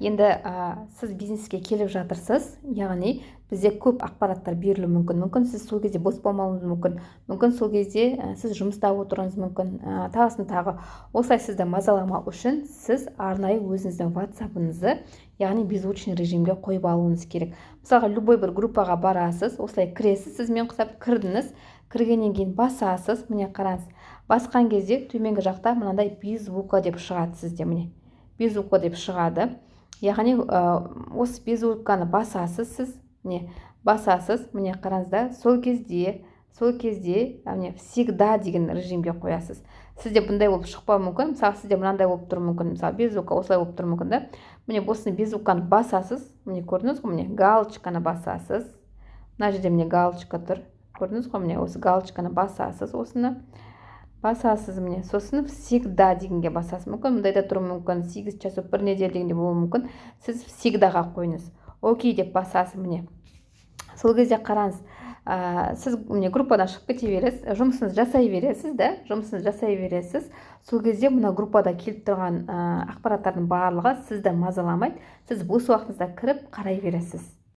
Енді сіз бизнеске келіп жатырсыз, яғни бізде көп ақпараттар берілуі мүмкін. Сіз сол кезде бос болмауыңыз мүмкін. Сол кезде сіз жұмыста отыруыңыз мүмкін. Тағы. Осылай сізді мазаламау үшін сіз арнайы өзіңіздің WhatsApp-ыңызды, яғни беззвучный режимге қойып алуыңыз керек. Мысалға, любой бір группаға барасыз, осылай кіресіз, сізмен құсап кірдіңіз, кіргеннен кейін басасыз, міне қараңыз. Басқан кезде төменгі жақта мынандай беззвука деп шығады сізде, міне. Беззвука деп шығады. Яғни осы беззвуканы басасыз сіз, міне қараңыздар, сол кезде міне всегда деген режимге қоясыз. Сізде бұндай болып шықпауы мүмкін. Мысалы, сізде мынандай болып тұруы мүмкін. Мысалы, беззвука осылай болып тұруы мүмкін да. Міне осыны беззвуканы басасыз. Міне көрдіңіз ғой, міне галочканы басасыз. Мына жерде міне галочка тұр. Көрдіңіз ғой, міне осы галочканы басасыз, осыны. Басасыз, міне сосын всегда дегенге басасыз. Мүмкін мұндайда тұруы мүмкін, 8 часов бір неделя дегенде болуы мүмкін. Сіз всегдаға қойыңыз. Окей деп басасыз, міне. Сол кезде қараңыз, сіз міне группадан шығып кете бересіз, жұмысыңызды жасай бересіз. Сол кезде мына группада келіп тұрған ақпараттардың барлығы сізді мазаламайды. Сіз бос уақытыңызда кіріп қарай бересіз.